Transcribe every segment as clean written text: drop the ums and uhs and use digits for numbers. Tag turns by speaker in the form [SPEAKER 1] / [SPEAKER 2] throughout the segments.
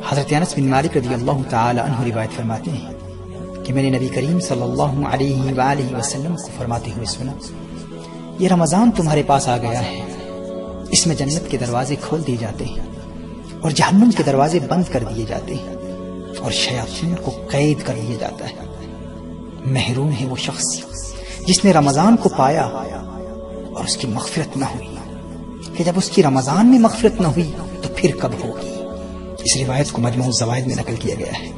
[SPEAKER 1] حضرت انس بن مالک رضی اللہ تعالی عنہ روایت فرماتے ہیں کہ میں نے نبی کریم صلی اللہ علیہ وآلہ وسلم کو فرماتے ہوئے سنا، یہ رمضان تمہارے پاس آ گیا ہے، اس میں جنت کے دروازے کھول دیے جاتے ہیں اور جہنم کے دروازے بند کر دیے جاتے ہیں اور شیاطین کو قید کر دیا جاتا ہے۔ محروم ہے وہ شخص جس نے رمضان کو پایا اور اس کی مغفرت نہ ہوئی، کہ جب اس کی رمضان میں مغفرت نہ ہوئی تو پھر کب ہوگی۔ اس روایت کو مجموع الزوائد میں نقل کیا گیا ہے۔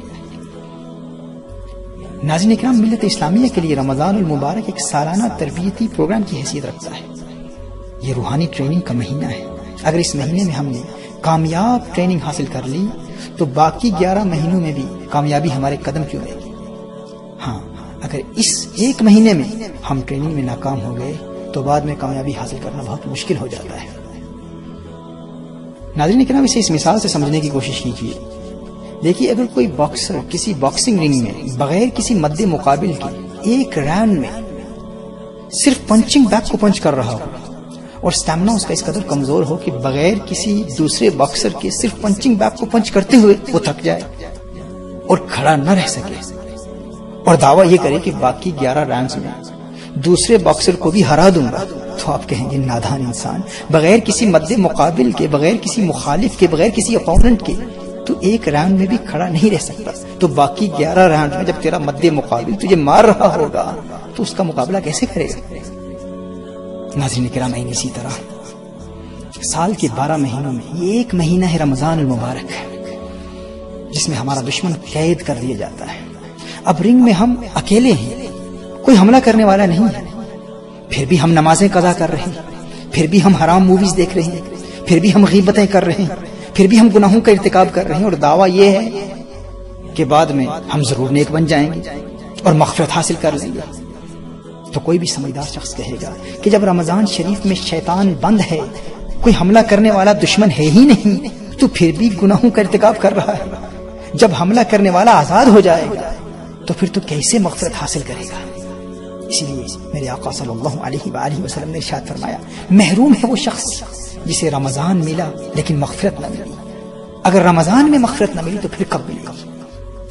[SPEAKER 1] ناظرین اکرام، ملت اسلامیہ کے لیے رمضان المبارک ایک سالانہ تربیتی پروگرام کی حیثیت رکھتا ہے۔ یہ روحانی ٹریننگ کا مہینہ ہے۔ اگر اس مہینے میں ہم نے کامیاب ٹریننگ حاصل کر لی تو باقی 11 مہینوں میں بھی کامیابی ہمارے قدم کی رہے گی۔ ہاں، اگر اس ایک مہینے میں ہم ٹریننگ میں ناکام ہو گئے تو بعد میں کامیابی حاصل کرنا بہت مشکل ہو جاتا ہے۔ ناظرین کرام، اسے اس مثال سے سمجھنے کی کوشش کیجیے۔ دیکھیے، اگر کوئی باکسر کسی باکسنگ رنگ میں بغیر کسی مد مقابل کے ایک راؤنڈ میں صرف پنچنگ بیگ کو پنچ کر رہا ہو اور اسٹیمنا اس کا اس قدر کمزور ہو کہ بغیر کسی دوسرے باکسر کے صرف پنچنگ بیگ کو پنچ کرتے ہوئے وہ تھک جائے اور کھڑا نہ رہ سکے اور دعویٰ یہ کرے کہ باقی 11 راؤنڈز میں دوسرے باکسر کو بھی ہرا دوں گا، تو آپ کہیں گے نادان انسان، بغیر کسی مد مقابل کے، بغیر کسی مخالف کے، بغیر کسی اپوننٹ کے تو ایک راؤنڈ میں بھی کھڑا نہیں رہ سکتا، تو باقی 11 راؤنڈ میں جب تیرا مد مقابل تجھے مار رہا ہوگا تو اس کا مقابلہ کیسے کرے گا؟ ناظرین کرام، اسی طرح سال کے 12 مہینوں میں یہ ایک مہینہ ہے رمضان المبارک، جس میں ہمارا دشمن قید کر دیا جاتا ہے۔ اب رنگ میں ہم اکیلے ہیں، کوئی حملہ کرنے والا نہیں ہے، پھر بھی ہم نمازیں قضا کر رہے ہیں، پھر بھی ہم حرام موویز دیکھ رہے ہیں، پھر بھی ہم غیبتیں کر رہے ہیں، پھر بھی ہم گناہوں کا ارتکاب کر رہے ہیں، اور دعویٰ یہ ہے کہ بعد میں ہم ضرور نیک بن جائیں گے اور مغفرت حاصل کر لیں گے۔ تو کوئی بھی سمجھدار شخص کہے گا کہ جب رمضان شریف میں شیطان بند ہے، کوئی حملہ کرنے والا دشمن ہے ہی نہیں، تو پھر بھی گناہوں کا ارتکاب کر رہا ہے۔ جب حملہ کرنے والا آزاد ہو جائے گا تو پھر تو کیسے مغفرت حاصل کرے گا؟ اسی لیے میرے آقا صلی اللہ علیہ وآلہ وسلم نے ارشاد فرمایا، محروم ہے وہ شخص جسے رمضان ملا لیکن مغفرت نہ ملی۔ اگر رمضان میں مغفرت نہ ملی تو پھر کب ملے گی؟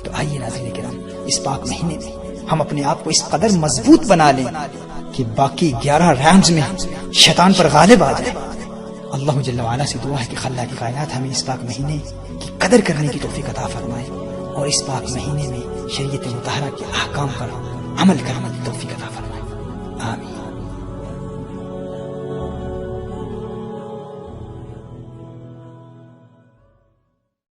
[SPEAKER 1] تو آئیے ناظرین کرام، اس پاک مہینے میں ہم اپنے آپ کو اس قدر مضبوط بنا لیں کہ باقی 11 راؤنڈز میں شیطان پر غالب آ جائے۔ اللہ جل وعلا سے دعا ہے کہ خلاق کائنات ہمیں اس پاک مہینے کی قدر کرنے کی توفیق عطا فرمائے اور اس پاک مہینے میں شریعت مطہرہ کے احکام پر عمل کرنے کی توفیق عطا فرمائے۔ آمین۔